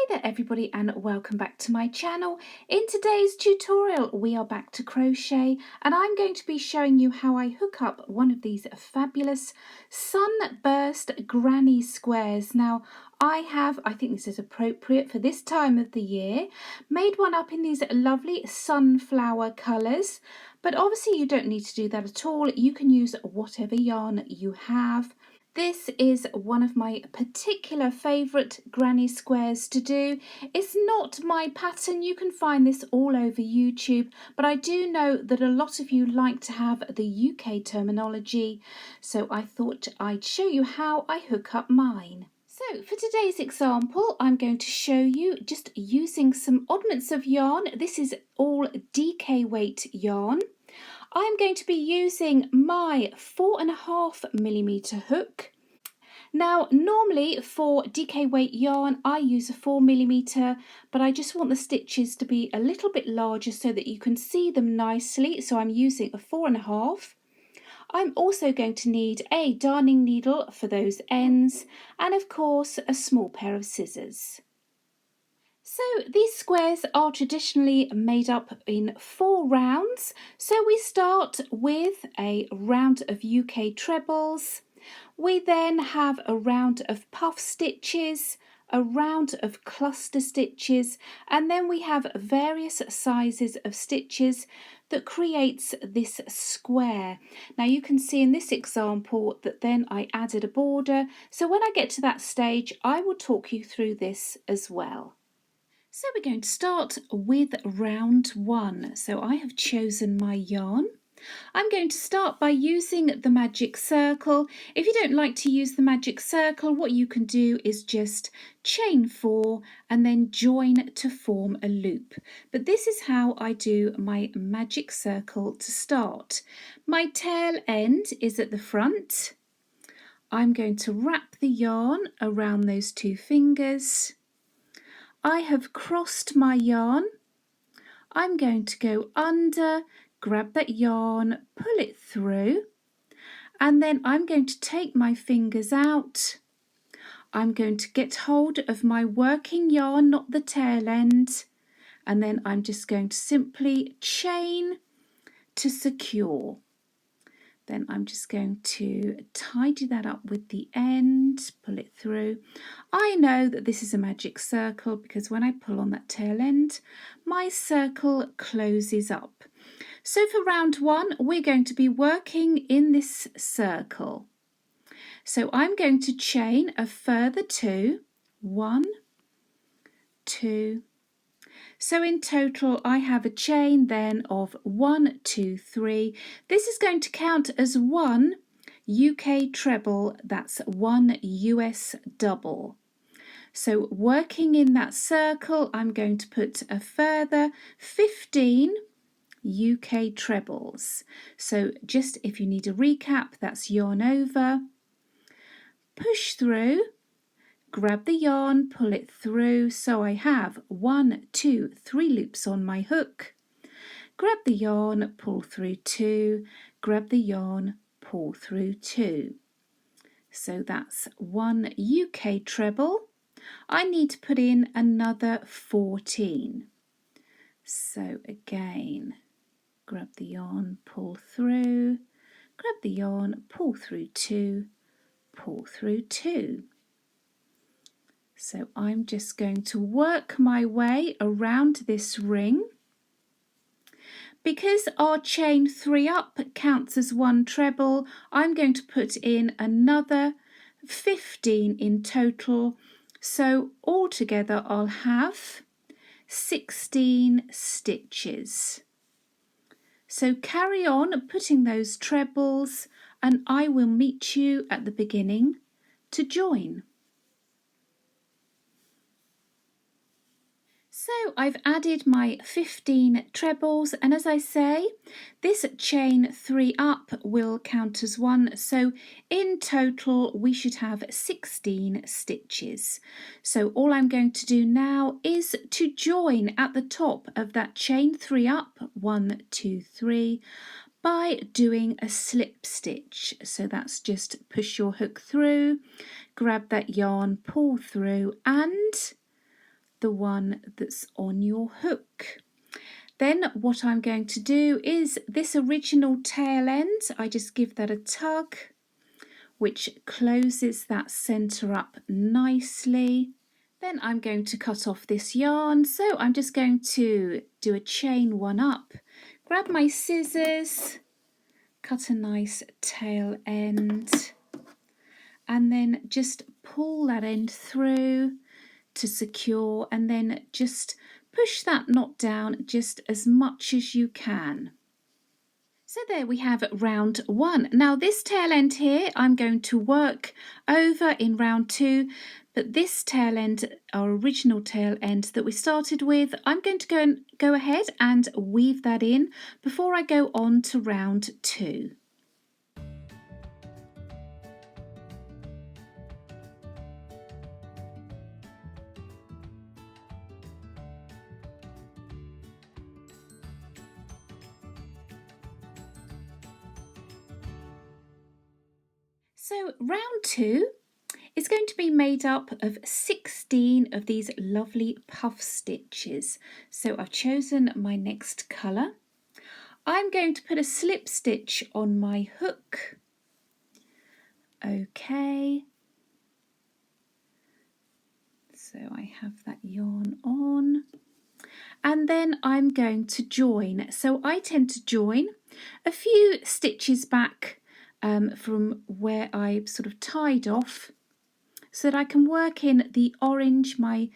there everybody, and welcome back to my channel. In today's tutorial we are back to crochet, and I'm going to be showing you how I hook up one of these fabulous Sunburst granny squares. Now I think this is appropriate for this time of the year, made one up in these lovely sunflower colours, but obviously you don't need to do that at all. You can use whatever yarn you have. This is one of my particular favourite granny squares to do. It's not my pattern, you can find this all over YouTube, but I do know that a lot of you like to have the UK terminology, so I thought I'd show you how I hook up mine. So for today's example, I'm going to show you just using some oddments of yarn. This is all DK weight yarn. I'm going to be using my 4.5mm hook. Now normally for DK weight yarn I use a 4mm, but I just want the stitches to be a little bit larger so that you can see them nicely, so I'm using a 4.5. I'm also going to need a darning needle for those ends, and of course a small pair of scissors. So these squares are traditionally made up in 4 rounds. So we start with a round of UK trebles. We then have a round of puff stitches, a round of cluster stitches, and then we have various sizes of stitches that creates this square. Now you can see in this example that then I added a border. So when I get to that stage, I will talk you through this as well. So we're going to start with round 1. So I have chosen my yarn. I'm going to start by using the magic circle. If you don't like to use the magic circle, what you can do is just chain 4 and then join to form a loop. But this is how I do my magic circle to start. My tail end is at the front. I'm going to wrap the yarn around those 2 fingers. I have crossed my yarn. I'm going to go under, grab that yarn, pull it through, and then I'm going to take my fingers out. I'm going to get hold of my working yarn, not the tail end, and then I'm just going to simply chain to secure. Then I'm just going to tidy that up with the end, pull it through. I know that this is a magic circle because when I pull on that tail end, my circle closes up. So for round 1, we're going to be working in this circle. So I'm going to chain a further 2, 1, 2. So in total I have a chain then of 1, 2, 3. This is going to count as 1 UK treble, that's 1 US double. So working in that circle, I'm going to put a further 15 UK trebles. So just if you need a recap, that's yarn over, push through, grab the yarn, pull it through. So I have 1, 2, 3 loops on my hook. Grab the yarn, pull through 2, grab the yarn, pull through 2. So that's 1 UK treble. I need to put in another 14. So again, grab the yarn, pull through, grab the yarn, pull through 2, pull through 2. So I'm just going to work my way around this ring. Because our chain 3 up counts as 1 treble, I'm going to put in another 15 in total. So altogether I'll have 16 stitches. So carry on putting those trebles and I will meet you at the beginning to join. So I've added my 15 trebles, and as I say, this chain 3 up will count as 1, so in total we should have 16 stitches. So all I'm going to do now is to join at the top of that chain 3 up, 1, 2, 3, by doing a slip stitch. So that's just push your hook through, grab that yarn, pull through and the one that's on your hook. Then what I'm going to do is this original tail end, I just give that a tug, which closes that centre up nicely. Then I'm going to cut off this yarn, so I'm just going to do a chain one up, grab my scissors, cut a nice tail end, and then just pull that end through to secure, and then just push that knot down just as much as you can. So there we have round one. Now this tail end here I'm going to work over in round two, but this tail end, our original tail end that we started with, I'm going to go ahead and weave that in before I go on to round two. So round two is going to be made up of 16 of these lovely puff stitches. So I've chosen my next colour. I'm going to put a slip stitch on my hook. Okay. So I have that yarn on. And then I'm going to join. So I tend to join a few stitches back from where I sort of tied off, so that I can work in the orange, my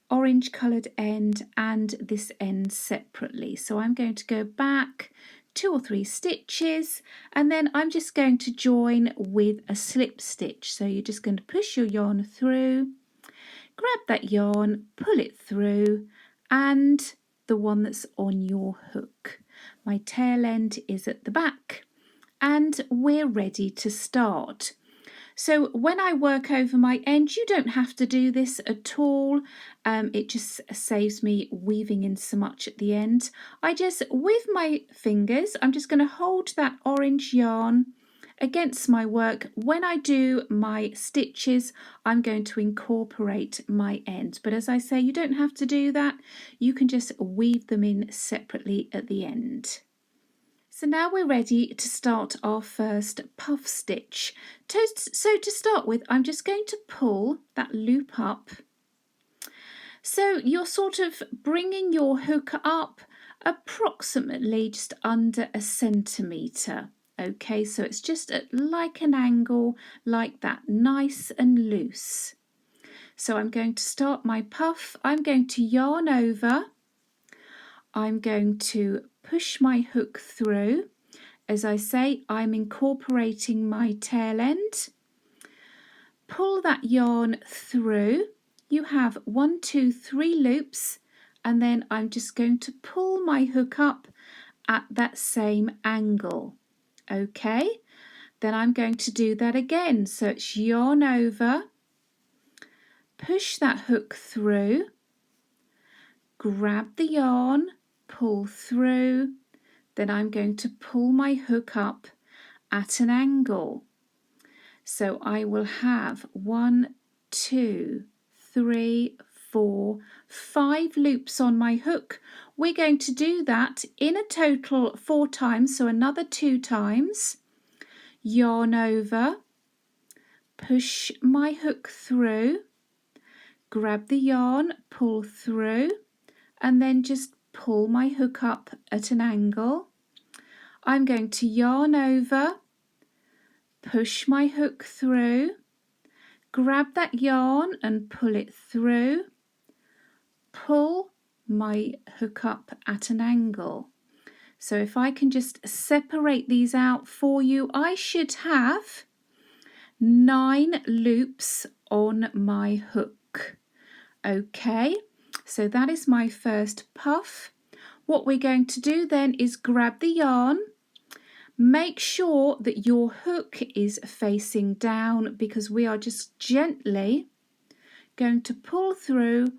orange coloured end, and this end separately. So I'm going to go back 2 or 3 stitches, and then I'm just going to join with a slip stitch. So you're just going to push your yarn through, grab that yarn, pull it through, and the one that's on your hook. My tail end is at the back, and we're ready to start. So when I work over my end, you don't have to do this at all. It just saves me weaving in so much at the end. I just, with my fingers, I'm just going to hold that orange yarn against my work. When I do my stitches, I'm going to incorporate my end. But as I say, you don't have to do that. You can just weave them in separately at the end. So now we're ready to start our first puff stitch. So to start with, I'm just going to pull that loop up. So you're sort of bringing your hook up approximately just under a centimetre. Okay, so it's just at like an angle like that, nice and loose. So I'm going to start my puff. I'm going to yarn over. I'm going to push my hook through. As I say, I'm incorporating my tail end. Pull that yarn through. You have 1, 2, 3 loops, and then I'm just going to pull my hook up at that same angle. Okay, then I'm going to do that again. So it's yarn over, push that hook through, grab the yarn, pull through, then I'm going to pull my hook up at an angle. So I will have 1, 2, 3, 4, 5 loops on my hook. We're going to do that in a total 4 times, so another 2 times. Yarn over, push my hook through, grab the yarn, pull through, and then just pull my hook up at an angle. I'm going to yarn over, push my hook through, grab that yarn and pull it through, pull my hook up at an angle. So if I can just separate these out for you, I should have 9 loops on my hook. Okay, so that is my first puff. What we're going to do then is grab the yarn. Make sure that your hook is facing down, because we are just gently going to pull through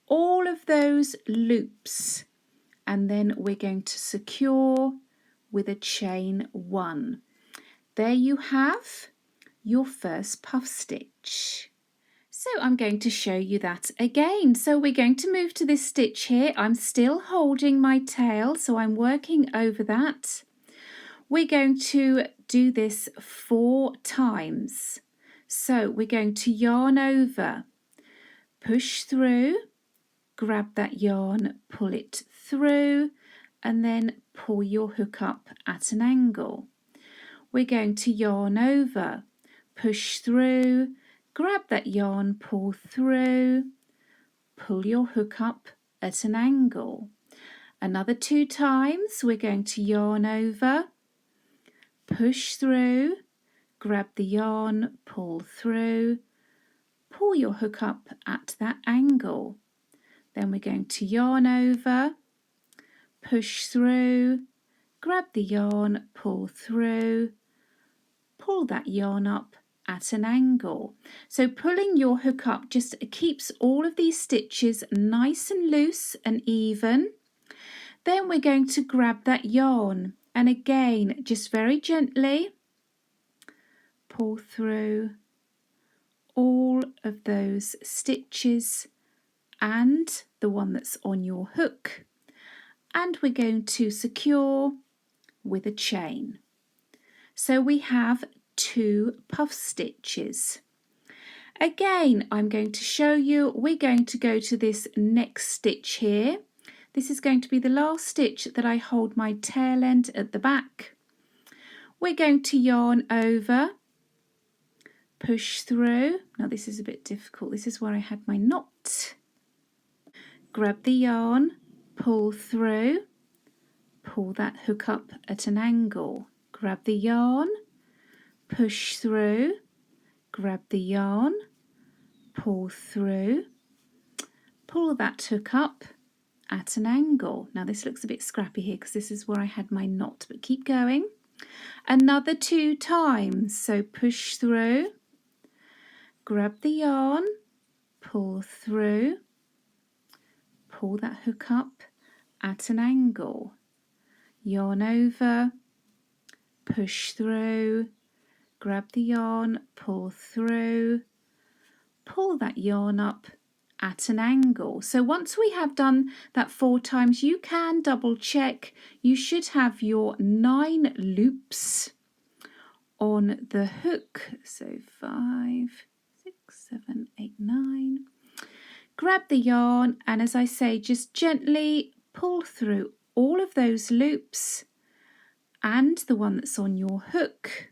all of those loops, and then we're going to secure with a chain 1. There you have your first puff stitch. So I'm going to show you that again. So we're going to move to this stitch here. I'm still holding my tail, so I'm working over that. We're going to do this 4 times. So we're going to yarn over, push through, grab that yarn, pull it through, and then pull your hook up at an angle. We're going to yarn over, push through, grab that yarn, pull through, pull your hook up at an angle. Another 2 times, we're going to yarn over, push through, grab the yarn, pull through, pull your hook up at that angle. Then we're going to yarn over, push through, grab the yarn, pull through, pull that yarn up at an angle. So pulling your hook up just keeps all of these stitches nice and loose and even. Then we're going to grab that yarn and again just very gently pull through all of those stitches and the one that's on your hook, and we're going to secure with a chain. So we have 2 puff stitches. Again, I'm going to show you, we're going to go to this next stitch here. This is going to be the last stitch that I hold my tail end at the back. We're going to yarn over, push through. Now this is a bit difficult. This is where I had my knot. Grab the yarn, pull through, pull that hook up at an angle. Grab the yarn, push through, grab the yarn, pull through, pull that hook up at an angle. Now this looks a bit scrappy here because this is where I had my knot, but keep going. Another 2 times. So push through, grab the yarn, pull through, pull that hook up at an angle, yarn over, push through, grab the yarn, pull through, pull that yarn up at an angle. So once we have done that 4 times, you can double check. You should have your 9 loops on the hook. So 5, 6, 7, 8, 9. Grab the yarn and, as I say, just gently pull through all of those loops and the one that's on your hook.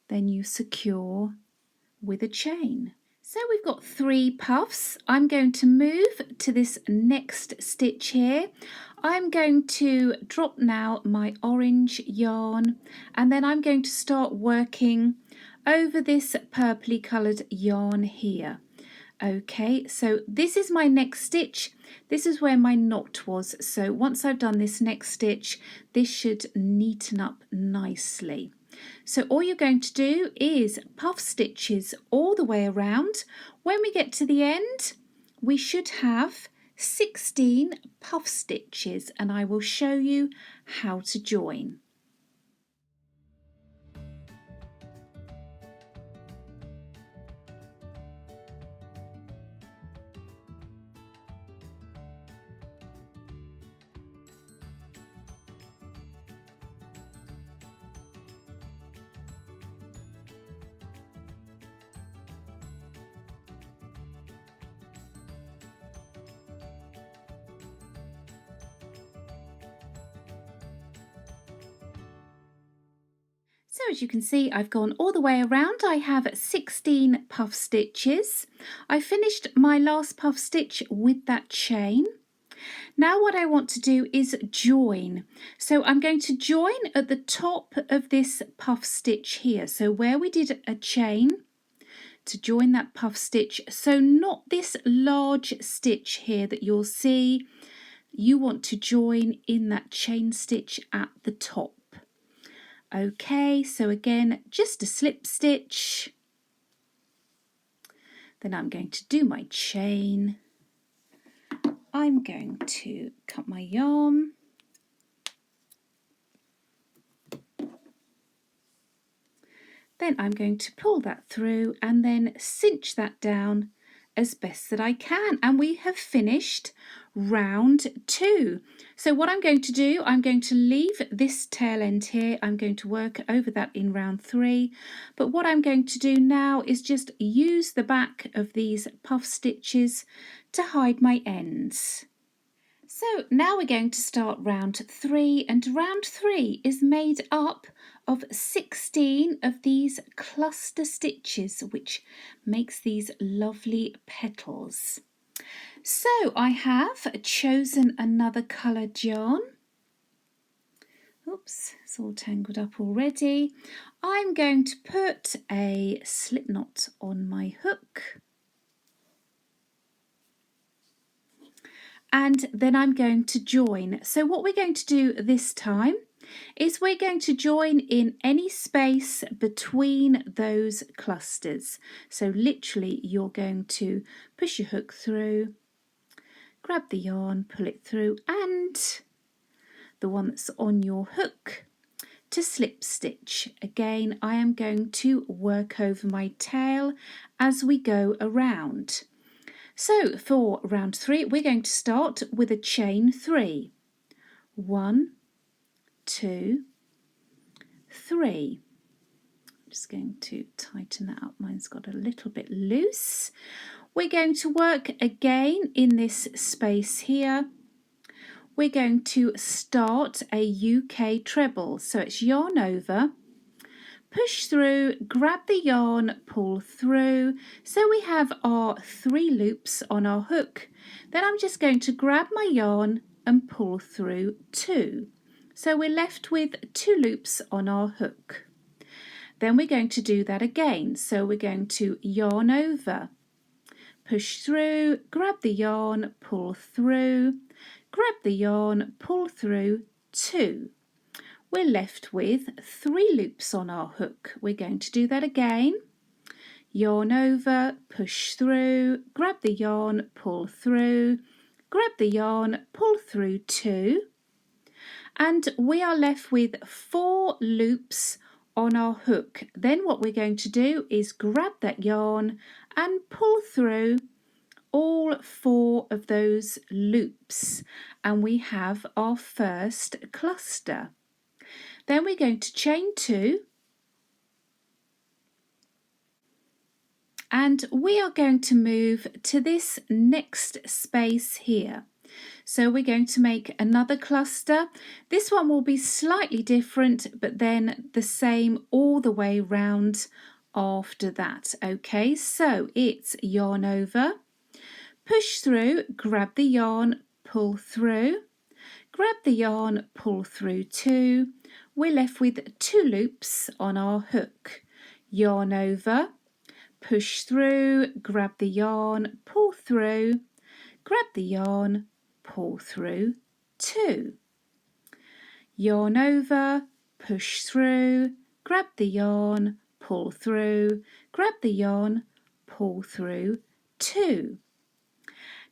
Then you secure with a chain. So we've got 3 puffs. I'm going to move to this next stitch here. I'm going to drop now my orange yarn, and then I'm going to start working over this purpley coloured yarn here. Okay, so this is my next stitch. This is where my knot was. So once I've done this next stitch, this should neaten up nicely. So all you're going to do is puff stitches all the way around. When we get to the end, we should have 16 puff stitches, and I will show you how to join. So as you can see, I've gone all the way around. I have 16 puff stitches. I finished my last puff stitch with that chain. Now what I want to do is join. So I'm going to join at the top of this puff stitch here. So where we did a chain to join that puff stitch. So not this large stitch here that you'll see. You want to join in that chain stitch at the top. Okay, so again, just a slip stitch. Then I'm going to do my chain. I'm going to cut my yarn. Then I'm going to pull that through and then cinch that down as best that I can, and we have finished round 2. So what I'm going to do, I'm going to leave this tail end here. I'm going to work over that in round 3, but what I'm going to do now is just use the back of these puff stitches to hide my ends. So now we're going to start round 3, and round 3 is made up of 16 of these cluster stitches, which makes these lovely petals. So I have chosen another coloured yarn. Oops, it's all tangled up already. I'm going to put a slip knot on my hook. And then I'm going to join. So what we're going to do this time is we're going to join in any space between those clusters. So literally you're going to push your hook through, grab the yarn, pull it through, and the one that's on your hook to slip stitch. Again, I am going to work over my tail as we go around. So for round 3, we're going to start with a chain 3. 1, 2, 3. I'm just going to tighten that up. Mine's got a little bit loose. We're going to work again in this space here. We're going to start a UK treble. So it's yarn over, push through, grab the yarn, pull through. So we have our 3 loops on our hook. Then I'm just going to grab my yarn and pull through 2. So we're left with 2 loops on our hook. Then we're going to do that again. So we're going to yarn over, push through, grab the yarn, pull through, grab the yarn, pull through 2. We're left with 3 loops on our hook. We're going to do that again. Yarn over, push through, grab the yarn, pull through, grab the yarn, pull through 2. And we are left with 4 loops on our hook. Then what we're going to do is grab that yarn and pull through all 4 of those loops. And we have our first cluster. Then we're going to chain 2, and we are going to move to this next space here. So we're going to make another cluster. This one will be slightly different, but then the same all the way round after that. Okay, so it's yarn over, push through, grab the yarn, pull through, grab the yarn, pull through 2. We're left with 2 loops on our hook. Yarn over, push through, grab the yarn, pull through, grab the yarn, pull through 2. Yarn over, push through, grab the yarn, pull through, grab the yarn, pull through 2.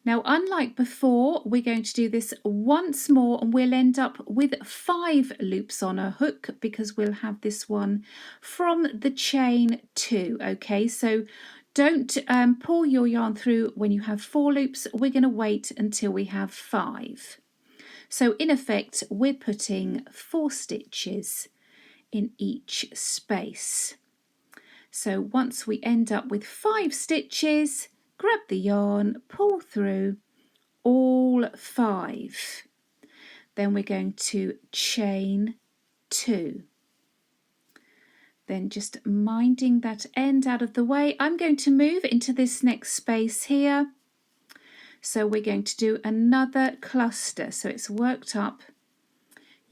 Now, unlike before, we're going to do this once more, and we'll end up with 5 loops on a hook because we'll have this one from the chain 2. Okay, so don't pull your yarn through when you have 4 loops. We're going to wait until we have 5. So in effect, we're putting 4 stitches in each space. So once we end up with 5 stitches, grab the yarn, pull through all 5. Then we're going to chain 2. Then just minding that end out of the way, I'm going to move into this next space here. So we're going to do another cluster. So it's worked up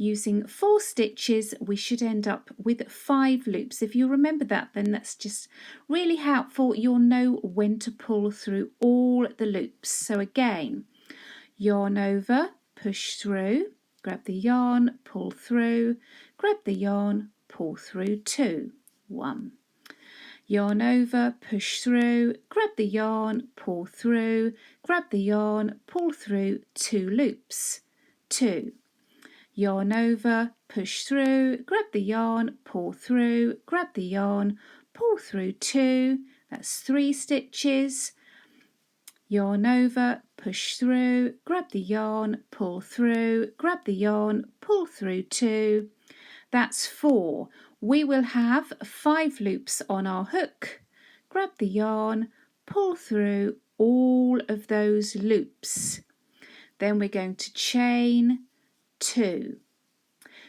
using 4 stitches. We should end up with 5 loops. If you remember that, then that's just really helpful. You'll know when to pull through all the loops. So again, yarn over, push through, grab the yarn, pull through, grab the yarn, pull through 2. 1. Yarn over, push through, grab the yarn, pull through, grab the yarn, pull through 2 loops. 2. yarn over, push through, grab the yarn, pull through, grab the yarn, pull through 2, that's 3 stitches, yarn over, push through, grab the yarn, pull through, grab the yarn, pull through 2, that's 4. We will have 5 loops on our hook, grab the yarn, pull through all of those loops. Then we're going to chain 2.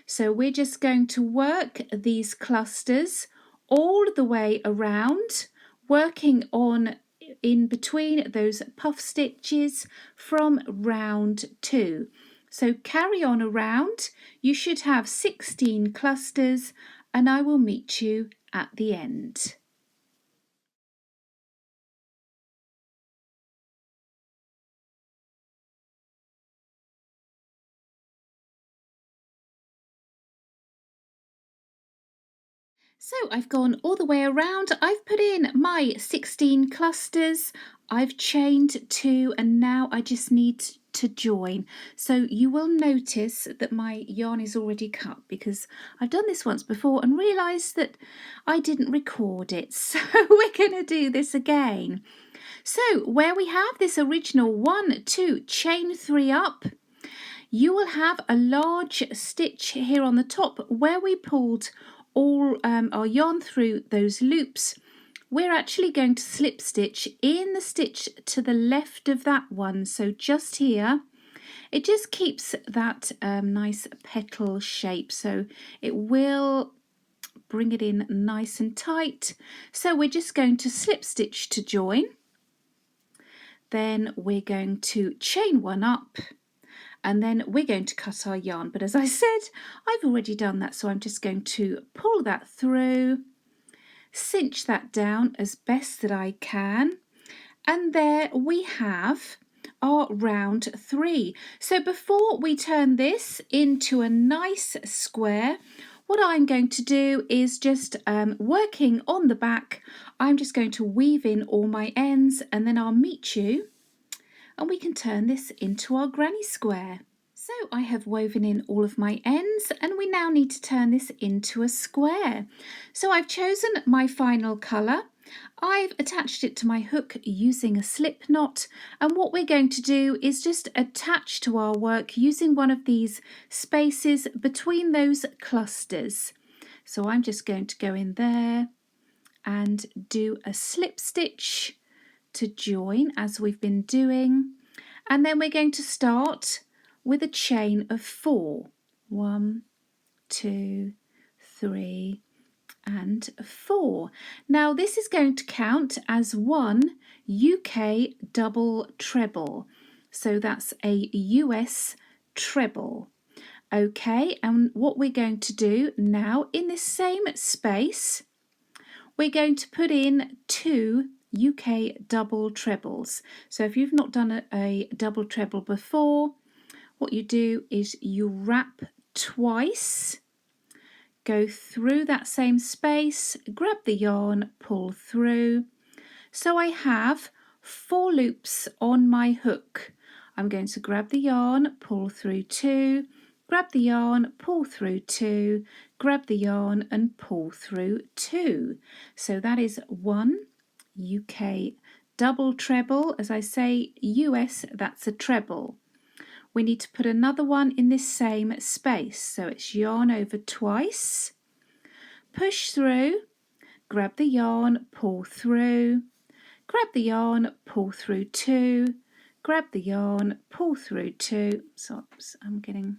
So we're just going to work these clusters all the way around, working on in between those puff stitches from round 2. So carry on around. You should have 16 clusters, and I will meet you at the end. So I've gone all the way around, I've put in my 16 clusters, I've chained 2, and now I just need to join. So you will notice that my yarn is already cut because I've done this once before and realised that I didn't record it. So we're going to do this again. So where we have this original 1, 2, chain 3 up, you will have a large stitch here on the top where we pulled all our yarn through those loops. We're actually going to slip stitch in the stitch to the left of that one, so just here. It just keeps that nice petal shape, so it will bring it in nice and tight. So we're just going to slip stitch to join, then we're going to chain 1 up, and then we're going to cut our yarn. But as I said, I've already done that, so I'm just going to pull that through, cinch that down as best that I can, and there we have our round 3. So before we turn this into a nice square, what I'm going to do is just working on the back, I'm just going to weave in all my ends, and then I'll meet you and we can turn this into our granny square. So I have woven in all of my ends, and we now need to turn this into a square. So I've chosen my final colour. I've attached it to my hook using a slip knot, and what we're going to do is just attach to our work using one of these spaces between those clusters. So I'm just going to go in there and do a slip stitch to join as we've been doing, and then we're going to start with a chain of 4. 1, 2, 3 and 4. Now this is going to count as 1 UK double treble, so that's a US treble. Okay, and what we're going to do now, in this same space, we're going to put in 2 UK double trebles. So if you've not done a double treble before, what you do is you wrap twice, go through that same space, grab the yarn, pull through. So I have 4 loops on my hook. I'm going to grab the yarn, pull through 2, grab the yarn, pull through 2, grab the yarn and pull through 2. So that is 1 UK double treble. As I say, US, that's a treble. We need to put another one in this same space. So it's yarn over twice, push through, grab the yarn, pull through, grab the yarn, pull through 2, grab the yarn, pull through 2. So I'm getting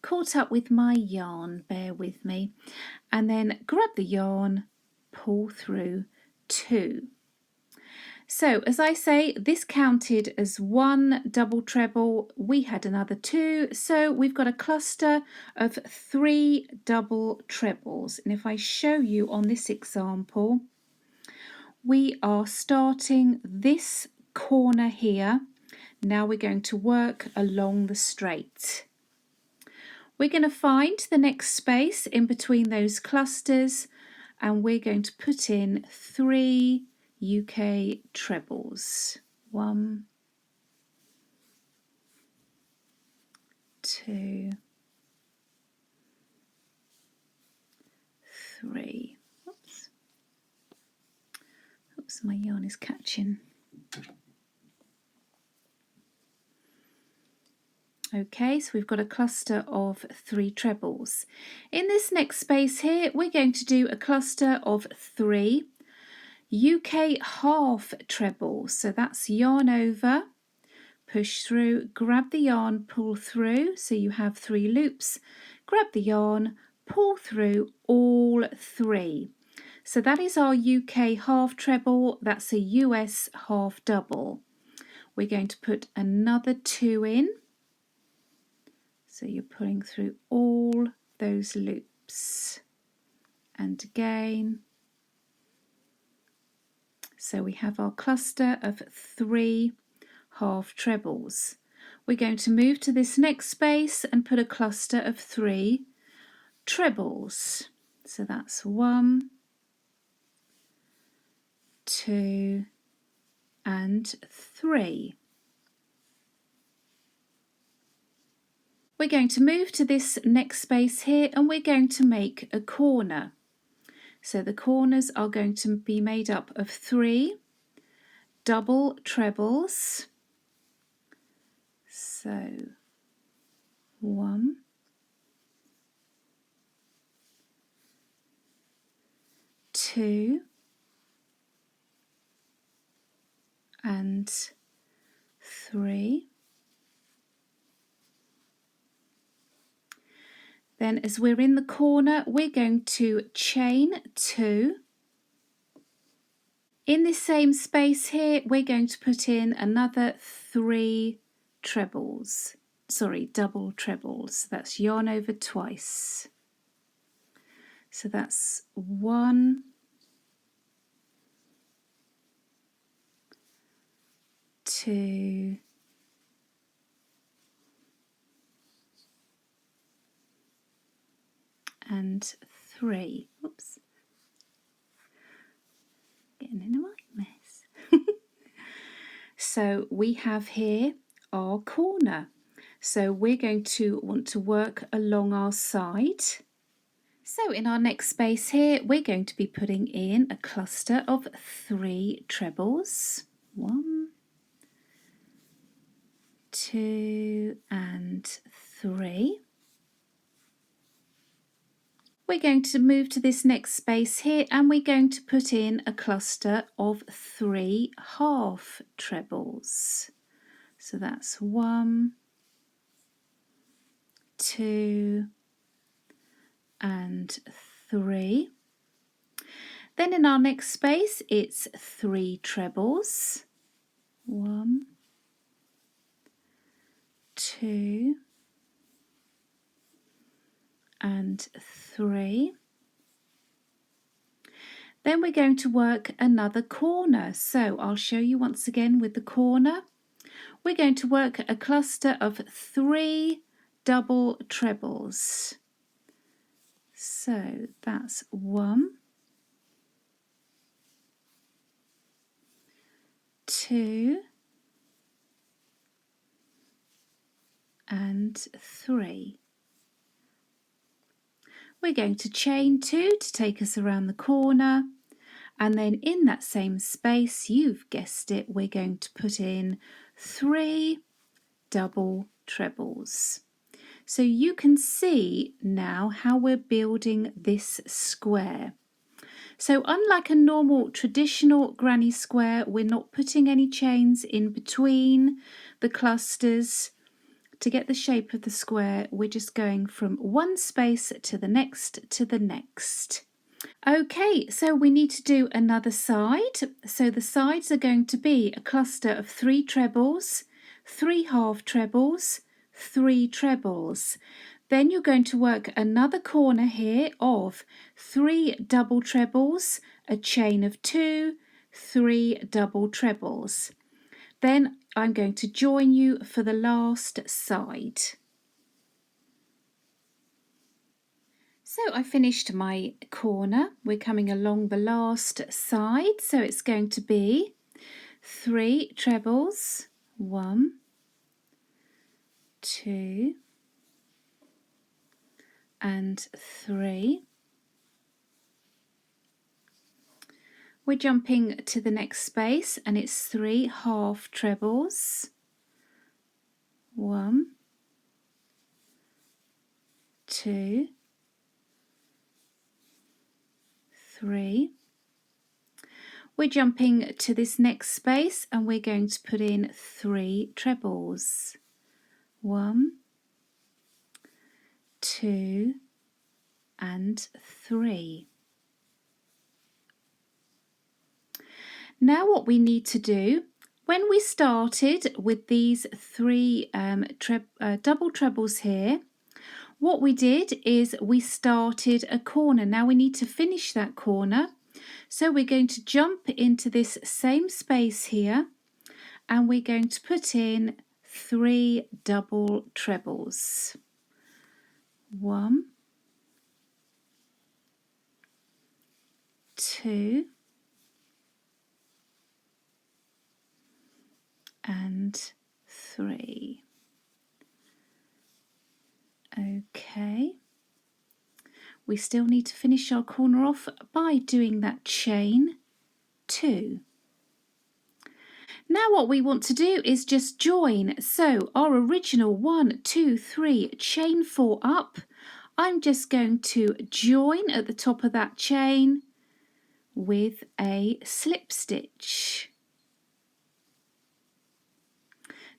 caught up with my yarn, bear with me. And then grab the yarn, pull through 2. So as I say, this counted as 1 double treble. We had another 2, so we've got a cluster of 3 double trebles. And if I show you on this example, we are starting this corner here. Now we're going to work along the straight. We're going to find the next space in between those clusters, and we're going to put in 3 UK trebles. 1, 2, 3. Oops, my yarn is catching. Okay, so we've got a cluster of 3 trebles. In this next space here, we're going to do a cluster of 3 UK half trebles. So that's yarn over, push through, grab the yarn, pull through, so you have 3 loops, grab the yarn, pull through all 3. So that is our UK half treble, that's a US half double. We're going to put another 2 in. So you're pulling through all those loops. And again. So we have our cluster of 3 half trebles. We're going to move to this next space and put a cluster of 3 trebles. So that's 1, 2, and 3. We're going to move to this next space here and we're going to make a corner. So the corners are going to be made up of 3 double trebles. So 1, 2, and 3. Then as we're in the corner, we're going to chain 2. In this same space here, we're going to put in another 3 trebles. Sorry, double trebles. That's yarn over twice. So that's 1, 2, and 3. Oops. Getting in a right mess. So we have here our corner. So we're going to want to work along our side. So in our next space here, we're going to be putting in a cluster of 3 trebles. 1, 2, and 3. We're going to move to this next space here and we're going to put in a cluster of 3 half trebles. So that's 1, 2, and 3. Then in our next space it's 3 trebles. 1, 2, and 3. Then we're going to work another corner. So I'll show you once again with the corner. We're going to work a cluster of 3 double trebles. So that's 1, 2, and 3. We're going to chain 2 to take us around the corner, and then in that same space, you've guessed it, we're going to put in 3 double trebles. So you can see now how we're building this square. So unlike a normal traditional granny square, we're not putting any chains in between the clusters. To get the shape of the square, we're just going from one space to the next to the next. Okay, so we need to do another side. So the sides are going to be a cluster of 3 trebles, 3 half trebles, 3 trebles. Then you're going to work another corner here of 3 double trebles, a chain of 2, 3 double trebles. Then I'm going to join you for the last side. So I finished my corner. We're coming along the last side. So it's going to be 3 trebles. 1, 2, and 3. We're jumping to the next space and it's 3 half trebles. 1, 2, 3. We're jumping to this next space and we're going to put in 3 trebles. 1, 2 and 3. Now what we need to do, when we started with these 3 double trebles here, what we did is we started a corner. Now we need to finish that corner. So we're going to jump into this same space here and we're going to put in 3 double trebles. 1, 2 and 3. Okay. We still need to finish our corner off by doing that chain 2. Now what we want to do is just join. So our original 1, 2, 3 chain 4 up. I'm just going to join at the top of that chain with a slip stitch.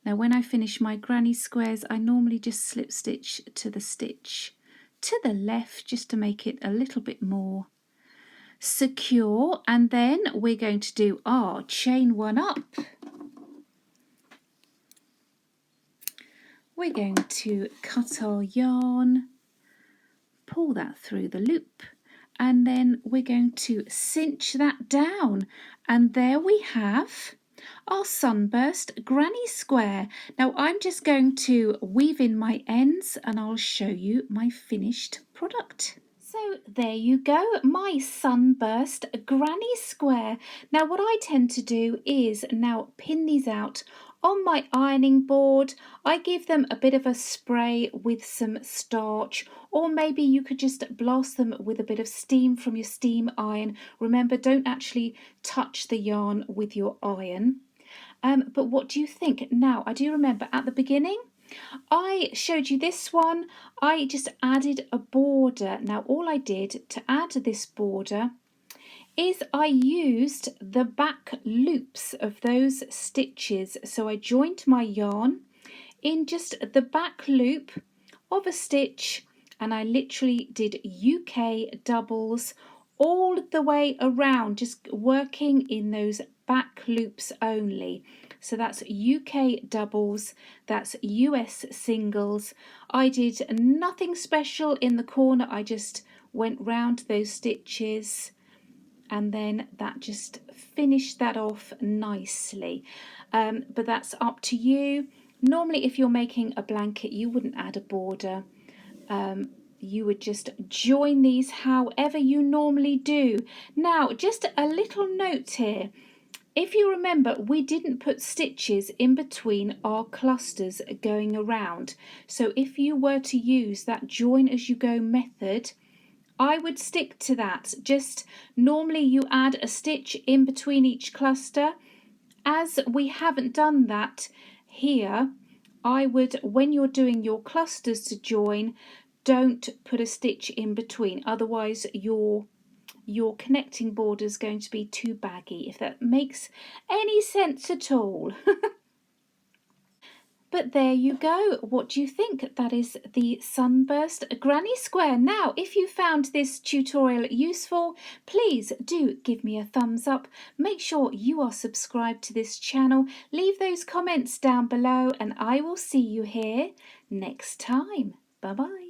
Now when I finish my granny squares, I normally just slip stitch to the stitch to the left just to make it a little bit more secure, and then we're going to do our chain 1 up. We're going to cut our yarn, pull that through the loop, and then we're going to cinch that down, and there we have our Sunburst granny square. Now I'm just going to weave in my ends and I'll show you my finished product. So there you go, my Sunburst granny square. Now what I tend to do is now pin these out on my ironing board. I give them a bit of a spray with some starch, or maybe you could just blast them with a bit of steam from your steam iron. Remember, don't actually touch the yarn with your iron. But what do you think? Now, I do remember at the beginning, I showed you this one. I just added a border. Now, all I did to add this border is I used the back loops of those stitches. So I joined my yarn in just the back loop of a stitch, and I literally did UK doubles all the way around, just working in those back loops only. So that's UK doubles, that's US singles. I did nothing special in the corner, I just went round those stitches, and then that just finished that off nicely. But that's up to you. Normally if you're making a blanket you wouldn't add a border. You would just join these however you normally do. Now just a little note here. If you remember, we didn't put stitches in between our clusters going around. So if you were to use that join as you go method, I would stick to that. Just normally you add a stitch in between each cluster. As we haven't done that here, I would, when you're doing your clusters to join, don't put a stitch in between. Otherwise your connecting border is going to be too baggy, if that makes any sense at all. But there you go. What do you think? That is the Sunburst granny square. Now, if you found this tutorial useful, please do give me a thumbs up. Make sure you are subscribed to this channel. Leave those comments down below and I will see you here next time. Bye-bye.